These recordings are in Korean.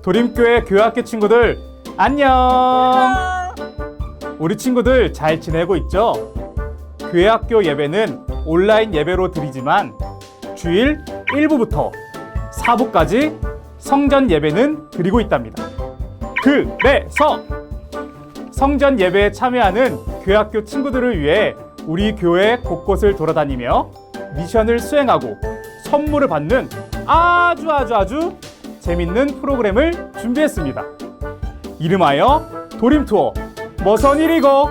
도림교회 교회학교 친구들 안녕. 우리 친구들 잘 지내고 있죠? 교회학교 예배는 온라인 예배로 드리지만 주일 1부부터 4부까지 성전 예배는 드리고 있답니다. 그래서 성전 예배에 참여하는 교회학교 친구들을 위해 우리 교회 곳곳을 돌아다니며 미션을 수행하고 선물을 받는 아주 재밌는 프로그램을 준비했습니다. 이름하여 도림투어 머선 일이고.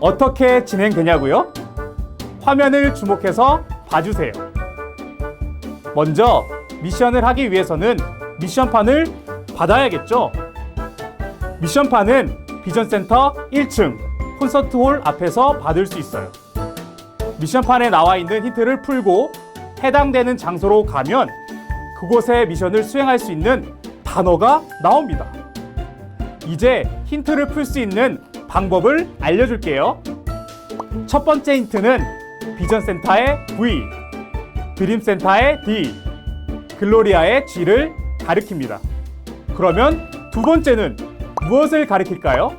어떻게 진행되냐고요? 화면을 주목해서 봐주세요. 먼저 미션을 하기 위해서는 미션판을 받아야겠죠? 미션판은 비전센터 1층 콘서트홀 앞에서 받을 수 있어요. 미션판에 나와 있는 힌트를 풀고 해당되는 장소로 가면 그곳에 미션을 수행할 수 있는 단어가 나옵니다. 이제 힌트를 풀 수 있는 방법을 알려줄게요. 첫 번째 힌트는 비전센터의 V, 드림센터의 D, 글로리아의 G를 가리킵니다. 그러면 두 번째는 무엇을 가리킬까요?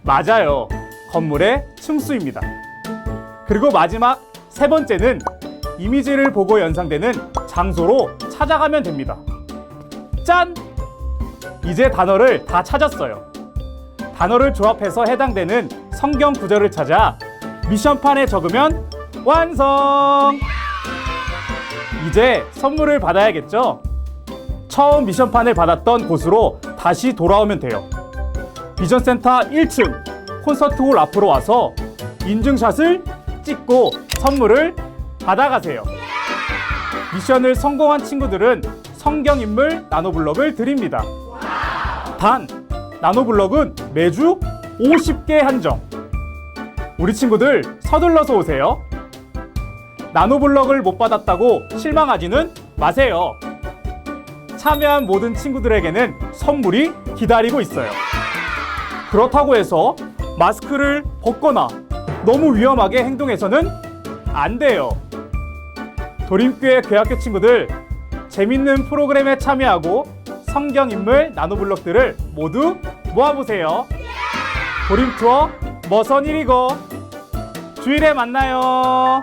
맞아요. 건물의 층수입니다. 그리고 마지막 세 번째는 이미지를 보고 연상되는 장소로 찾아가면 됩니다. 짠! 이제 단어를 다 찾았어요. 단어를 조합해서 해당되는 성경 구절을 찾아 미션판에 적으면 완성! 이제 선물을 받아야겠죠? 처음 미션판을 받았던 곳으로 다시 돌아오면 돼요. 비전센터 1층 콘서트홀 앞으로 와서 인증샷을 찍고 선물을 받아가세요. 미션을 성공한 친구들은 성경인물 나노블럭을 드립니다. 단, 나노블럭은 매주 50개 한정. 우리 친구들 서둘러서 오세요. 나노블럭을 못 받았다고 실망하지는 마세요. 참여한 모든 친구들에게는 선물이 기다리고 있어요. 그렇다고 해서 마스크를 벗거나 너무 위험하게 행동해서는 안 돼요. 도림교회 교회학교 친구들, 재밌는 프로그램에 참여하고 성경인물 나노블럭들을 모두 모아보세요. 도림투어 머선 일이고. 주일에 만나요.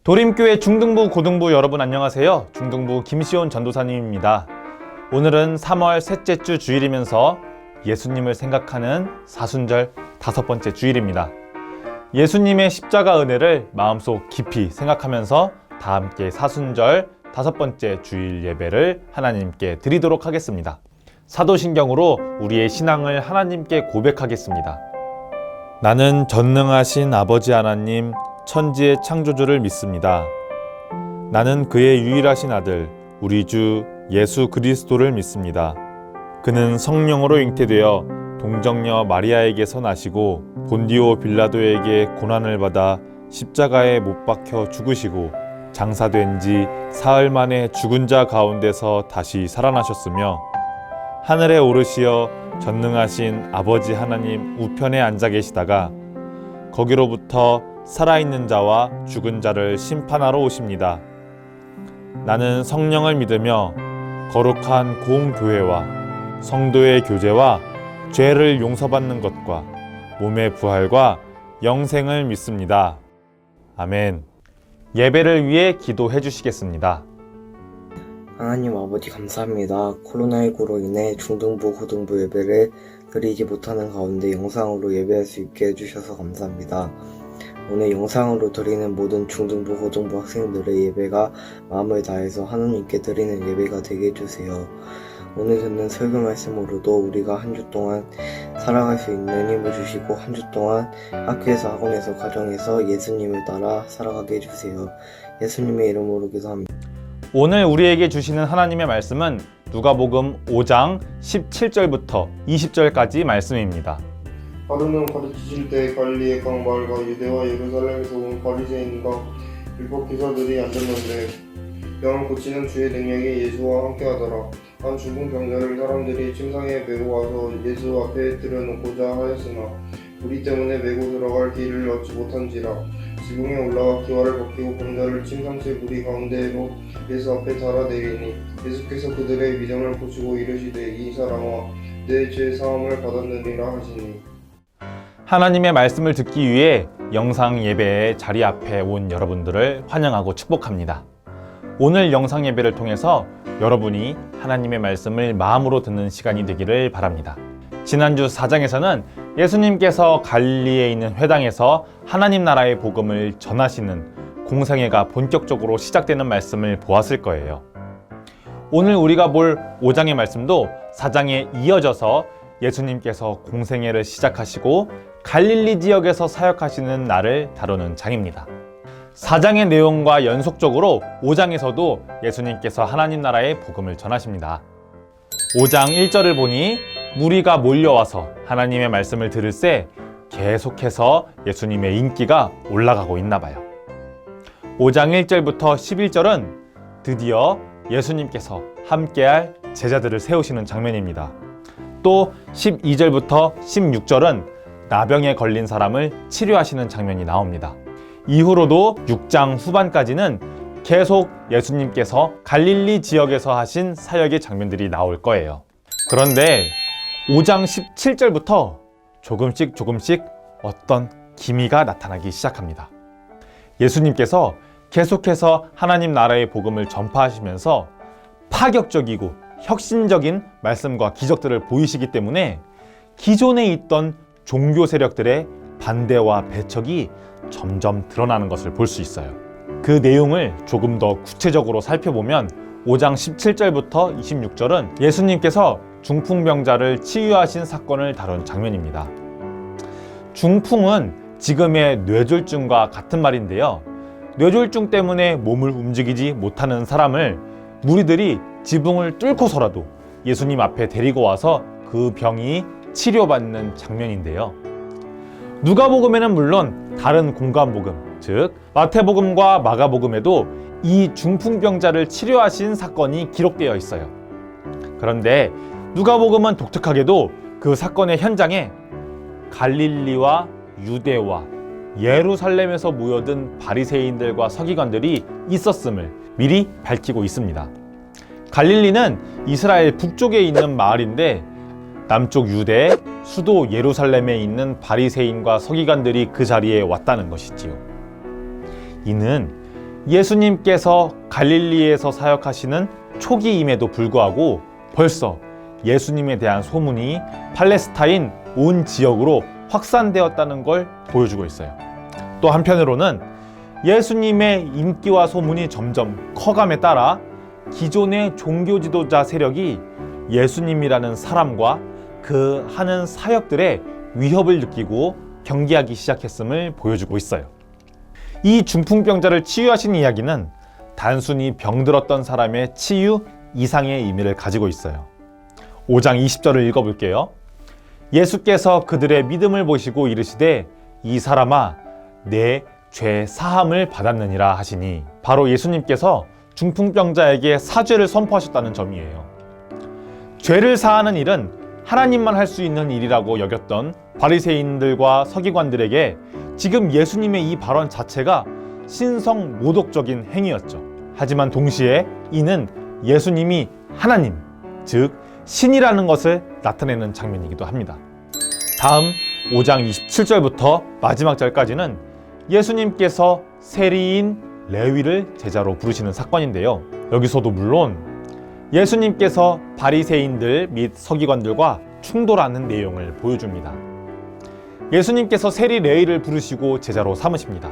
도림교회 중등부 고등부 여러분 안녕하세요. 중등부 김시온 전도사님입니다. 오늘은 3월 셋째 주 주일이면서 예수님을 생각하는 사순절 5번째 주일입니다. 예수님의 십자가 은혜를 마음속 깊이 생각하면서 다 함께 사순절 5번째 주일 예배를 하나님께 드리도록 하겠습니다. 사도신경으로 우리의 신앙을 하나님께 고백하겠습니다. 나는 전능하신 아버지 하나님 천지의 창조주를 믿습니다. 나는 그의 유일하신 아들 우리 주 예수 그리스도를 믿습니다. 그는 성령으로 잉태되어 동정녀 마리아에게서 나시고 본디오 빌라도에게 고난을 받아 십자가에 못 박혀 죽으시고 장사된 지 사흘 만에 죽은 자 가운데서 다시 살아나셨으며 하늘에 오르시어 전능하신 아버지 하나님 우편에 앉아 계시다가 거기로부터 살아있는 자와 죽은 자를 심판하러 오십니다. 나는 성령을 믿으며 거룩한 공교회와 성도의 교제와 죄를 용서받는 것과 몸의 부활과 영생을 믿습니다. 아멘. 예배를 위해 기도해 주시겠습니다. 하나님 아버지 감사합니다. 코로나19로 인해 중등부, 고등부 예배를 드리지 못하는 가운데 영상으로 예배할 수 있게 해주셔서 감사합니다. 오늘 영상으로 드리는 모든 중등부, 고등부 학생들의 예배가 마음을 다해서 하나님께 드리는 예배가 되게 해주세요. 오늘 듣는 설교 말씀으로도 우리가 한 주 동안 살아갈 수 있는 힘을 주시고 한 주 동안 학교에서, 학원에서, 가정에서 예수님을 따라 살아가게 해주세요. 예수님의 이름으로 기도합니다. 오늘 우리에게 주시는 하나님의 말씀은 누가복음 5장 17절부터 20절까지 말씀입니다. 바로는 가르치실 때 갈릴리의 각 마을과 유대와 예루살렘에서 온 바리새인과 율법 교사들이 앉았는데 병을 고치는 주의 능력이 예수와 함께하더라. 한 죽은 병자를 사람들이 침상에 메고 와서 예수 앞에 들여놓고자 하였으나 우리 때문에 메고 들어갈 길을 얻지 못한지라. 지붕에 올라가 기와를 벗기고 병자를 침상째 무리 가운데로 예수 앞에 달아내리니 예수께서 그들의 미정을 보시고 이르시되 이 사람아 내 죄 사함을 받았느니라 하시니. 하나님의 말씀을 듣기 위해 영상 예배의 자리 앞에 온 여러분들을 환영하고 축복합니다. 오늘 영상 예배를 통해서 여러분이 하나님의 말씀을 마음으로 듣는 시간이 되기를 바랍니다. 지난주 4장에서는 예수님께서 갈릴리에 있는 회당에서 하나님 나라의 복음을 전하시는 공생애가 본격적으로 시작되는 말씀을 보았을 거예요. 오늘 우리가 볼 5장의 말씀도 4장에 이어져서 예수님께서 공생애를 시작하시고 갈릴리 지역에서 사역하시는 날을 다루는 장입니다. 4장의 내용과 연속적으로 5장에서도 예수님께서 하나님 나라의 복음을 전하십니다. 5장 1절을 보니 무리가 몰려와서 하나님의 말씀을 들을새 계속해서 예수님의 인기가 올라가고 있나 봐요. 5장 1절부터 11절은 드디어 예수님께서 함께할 제자들을 세우시는 장면입니다. 또 12절부터 16절은 나병에 걸린 사람을 치료하시는 장면이 나옵니다. 이후로도 6장 후반까지는 계속 예수님께서 갈릴리 지역에서 하신 사역의 장면들이 나올 거예요. 그런데 5장 17절부터 조금씩 어떤 기미가 나타나기 시작합니다. 예수님께서 계속해서 하나님 나라의 복음을 전파하시면서 파격적이고 혁신적인 말씀과 기적들을 보이시기 때문에 기존에 있던 종교 세력들의 반대와 배척이 점점 드러나는 것을 볼 수 있어요. 그 내용을 조금 더 구체적으로 살펴보면 5장 17절부터 26절은 예수님께서 중풍병자를 치유하신 사건을 다룬 장면입니다. 중풍은 지금의 뇌졸중과 같은 말인데요. 뇌졸중 때문에 몸을 움직이지 못하는 사람을 무리들이 지붕을 뚫고서라도 예수님 앞에 데리고 와서 그 병이 치료받는 장면인데요. 누가복음에는 물론 다른 공관복음, 즉 마태복음과 마가복음에도 이 중풍병자를 치료하신 사건이 기록되어 있어요. 그런데 누가복음은 독특하게도 그 사건의 현장에 갈릴리와 유대와 예루살렘에서 모여든 바리새인들과 서기관들이 있었음을 미리 밝히고 있습니다. 갈릴리는 이스라엘 북쪽에 있는 마을인데 남쪽 유대, 수도 예루살렘에 있는 바리새인과 서기관들이 그 자리에 왔다는 것이지요. 이는 예수님께서 갈릴리에서 사역하시는 초기임에도 불구하고 벌써 예수님에 대한 소문이 팔레스타인 온 지역으로 확산되었다는 걸 보여주고 있어요. 또 한편으로는 예수님의 인기와 소문이 점점 커감에 따라 기존의 종교 지도자 세력이 예수님이라는 사람과 그 하는 사역들의 위협을 느끼고 경계하기 시작했음을 보여주고 있어요. 이 중풍병자를 치유하신 이야기는 단순히 병들었던 사람의 치유 이상의 의미를 가지고 있어요. 5장 20절을 읽어볼게요. 예수께서 그들의 믿음을 보시고 이르시되 이 사람아 내 죄 사함을 받았느니라 하시니 바로 예수님께서 중풍병자에게 사죄를 선포하셨다는 점이에요. 죄를 사하는 일은 하나님만 할 수 있는 일이라고 여겼던 바리새인들과 서기관들에게 지금 예수님의 이 발언 자체가 신성 모독적인 행위였죠. 하지만 동시에 이는 예수님이 하나님, 즉 신이라는 것을 나타내는 장면이기도 합니다. 다음 5장 27절부터 마지막 절까지는 예수님께서 세리인 레위를 제자로 부르시는 사건인데요. 여기서도 물론 예수님께서 바리새인들 및 서기관들과 충돌하는 내용을 보여줍니다. 예수님께서 세리 레위를 부르시고 제자로 삼으십니다.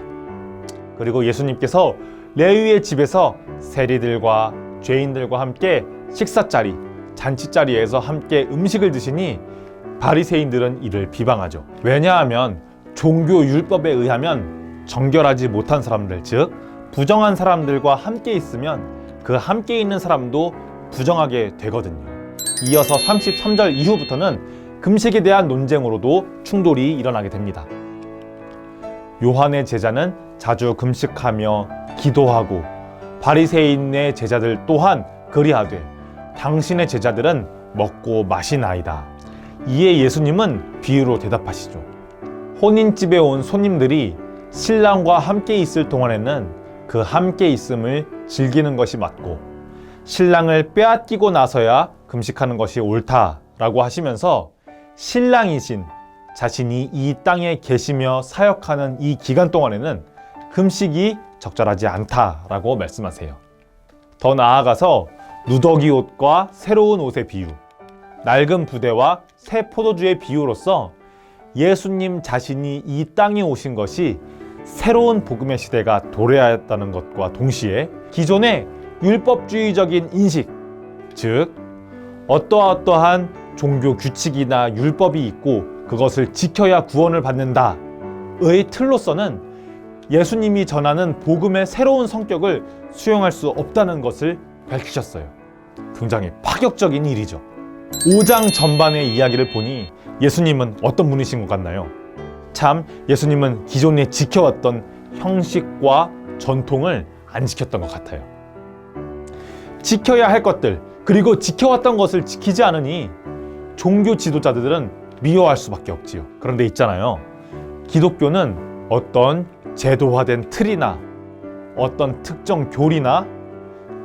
그리고 예수님께서 레위의 집에서 세리들과 죄인들과 함께 식사자리, 잔치자리에서 함께 음식을 드시니 바리새인들은 이를 비방하죠. 왜냐하면 종교 율법에 의하면 정결하지 못한 사람들, 즉 부정한 사람들과 함께 있으면 그 함께 있는 사람도 부정하게 되거든요. 이어서 33절 이후부터는 금식에 대한 논쟁으로도 충돌이 일어나게 됩니다. 요한의 제자는 자주 금식하며 기도하고 바리새인의 제자들 또한 그리하되 당신의 제자들은 먹고 마시나이다. 이에 예수님은 비유로 대답하시죠. 혼인집에 온 손님들이 신랑과 함께 있을 동안에는 그 함께 있음을 즐기는 것이 맞고 신랑을 빼앗기고 나서야 금식하는 것이 옳다라고 하시면서 신랑이신 자신이 이 땅에 계시며 사역하는 이 기간 동안에는 금식이 적절하지 않다라고 말씀하세요. 더 나아가서 누더기 옷과 새로운 옷의 비유, 낡은 부대와 새 포도주의 비유로서 예수님 자신이 이 땅에 오신 것이 새로운 복음의 시대가 도래하였다는 것과 동시에 기존의 율법주의적인 인식, 즉 어떠한 종교 규칙이나 율법이 있고 그것을 지켜야 구원을 받는다의 틀로서는 예수님이 전하는 복음의 새로운 성격을 수용할 수 없다는 것을 밝히셨어요. 굉장히 파격적인 일이죠. 5장 전반의 이야기를 보니 예수님은 어떤 분이신 것 같나요? 참 예수님은 기존에 지켜왔던 형식과 전통을 안 지켰던 것 같아요. 지켜야 할 것들, 그리고 지켜왔던 것을 지키지 않으니 종교 지도자들은 미워할 수밖에 없지요. 그런데 있잖아요, 기독교는 어떤 제도화된 틀이나 어떤 특정 교리나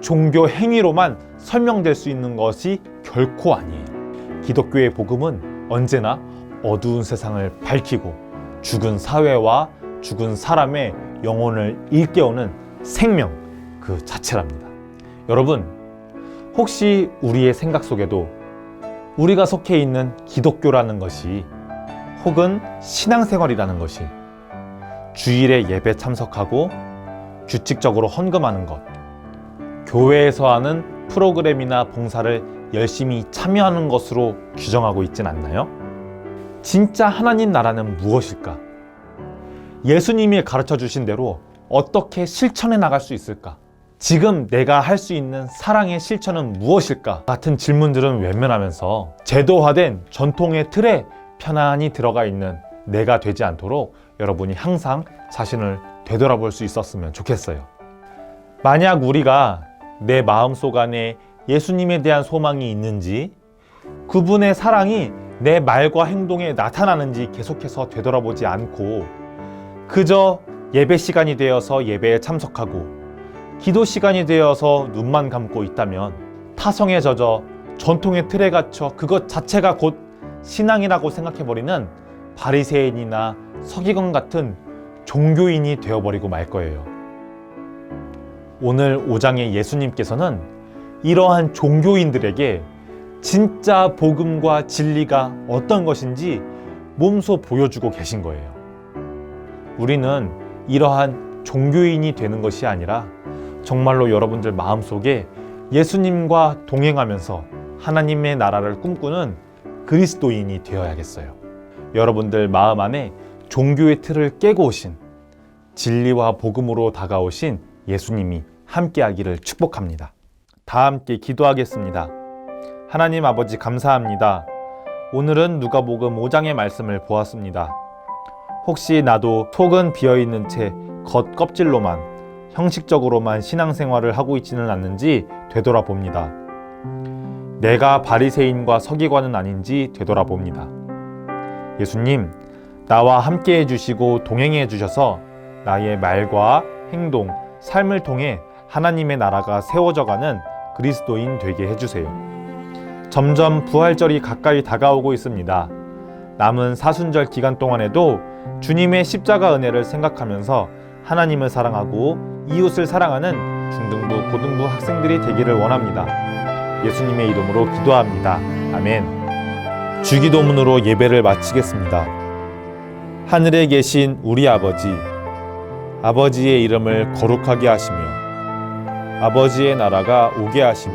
종교 행위로만 설명될 수 있는 것이 결코 아니에요. 기독교의 복음은 언제나 어두운 세상을 밝히고 죽은 사회와 죽은 사람의 영혼을 일깨우는 생명 그 자체랍니다. 여러분, 혹시 우리의 생각 속에도 우리가 속해 있는 기독교라는 것이 혹은 신앙생활이라는 것이 주일에 예배 참석하고 규칙적으로 헌금하는 것, 교회에서 하는 프로그램이나 봉사를 열심히 참여하는 것으로 규정하고 있진 않나요? 진짜 하나님 나라는 무엇일까? 예수님이 가르쳐 주신 대로 어떻게 실천해 나갈 수 있을까? 지금 내가 할 수 있는 사랑의 실천은 무엇일까? 같은 질문들은 외면하면서 제도화된 전통의 틀에 편안히 들어가 있는 내가 되지 않도록 여러분이 항상 자신을 되돌아볼 수 있었으면 좋겠어요. 만약 우리가 내 마음속 안에 예수님에 대한 소망이 있는지, 그분의 사랑이 내 말과 행동에 나타나는지 계속해서 되돌아보지 않고 그저 예배 시간이 되어서 예배에 참석하고 기도 시간이 되어서 눈만 감고 있다면 타성에 젖어 전통의 틀에 갇혀 그것 자체가 곧 신앙이라고 생각해버리는 바리새인이나 서기관 같은 종교인이 되어버리고 말 거예요. 오늘 5장의 예수님께서는 이러한 종교인들에게 진짜 복음과 진리가 어떤 것인지 몸소 보여주고 계신 거예요. 우리는 이러한 종교인이 되는 것이 아니라 정말로 여러분들 마음속에 예수님과 동행하면서 하나님의 나라를 꿈꾸는 그리스도인이 되어야겠어요. 여러분들 마음 안에 종교의 틀을 깨고 오신, 진리와 복음으로 다가오신 예수님이 함께하기를 축복합니다. 다 함께 기도하겠습니다. 하나님 아버지 감사합니다. 오늘은 누가복음 5장의 말씀을 보았습니다. 혹시 나도 속은 비어있는 채 겉 껍질로만 형식적으로만 신앙생활을 하고 있지는 않는지 되돌아봅니다. 내가 바리새인과 서기관은 아닌지 되돌아봅니다. 예수님, 나와 함께 해주시고 동행해 주셔서 나의 말과 행동, 삶을 통해 하나님의 나라가 세워져가는 그리스도인 되게 해주세요. 점점 부활절이 가까이 다가오고 있습니다. 남은 사순절 기간 동안에도 주님의 십자가 은혜를 생각하면서 하나님을 사랑하고 이웃을 사랑하는 중등부, 고등부 학생들이 되기를 원합니다. 예수님의 이름으로 기도합니다. 아멘. 주기도문으로 예배를 마치겠습니다. 하늘에 계신 우리 아버지, 아버지의 이름을 거룩하게 하시며 아버지의 나라가 오게 하시며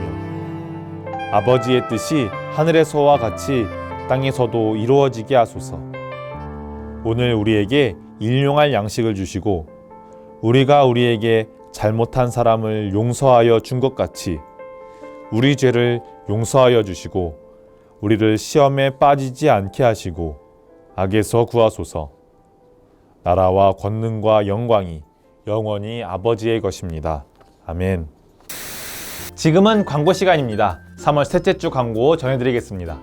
아버지의 뜻이 하늘에서와 같이 땅에서도 이루어지게 하소서. 오늘 우리에게 일용할 양식을 주시고 우리가 우리에게 잘못한 사람을 용서하여 준 것 같이 우리 죄를 용서하여 주시고 우리를 시험에 빠지지 않게 하시고 악에서 구하소서. 나라와 권능과 영광이 영원히 아버지의 것입니다. 아멘. 지금은 광고 시간입니다. 3월 셋째 주 광고 전해드리겠습니다.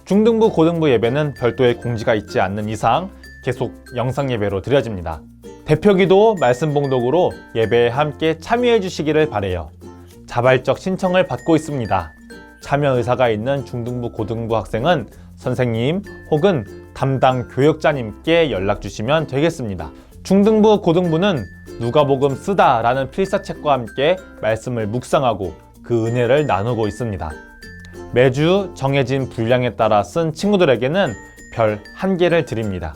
중등부, 고등부 예배는 별도의 공지가 있지 않는 이상 계속 영상 예배로 드려집니다. 대표기도 말씀 봉독으로 예배에 함께 참여해 주시기를 바라요. 자발적 신청을 받고 있습니다. 참여 의사가 있는 중등부, 고등부 학생은 선생님 혹은 담당 교역자님께 연락 주시면 되겠습니다. 중등부, 고등부는 누가복음 쓰다 라는 필사책과 함께 말씀을 묵상하고 그 은혜를 나누고 있습니다. 매주 정해진 분량에 따라 쓴 친구들에게는 별 1개를 드립니다.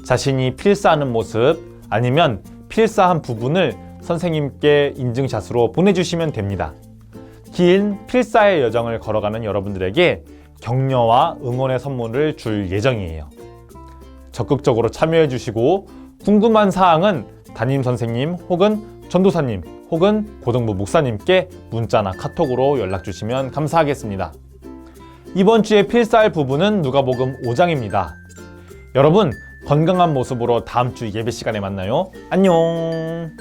자신이 필사하는 모습 아니면 필사한 부분을 선생님께 인증샷으로 보내주시면 됩니다. 긴 필사의 여정을 걸어가는 여러분들에게 격려와 응원의 선물을 줄 예정이에요. 적극적으로 참여해 주시고 궁금한 사항은 담임 선생님 혹은 전도사님 혹은 고등부 목사님께 문자나 카톡으로 연락 주시면 감사하겠습니다. 이번 주에 필사할 부분은 누가복음 5장입니다. 여러분, 건강한 모습으로 다음 주 예배 시간에 만나요. 안녕.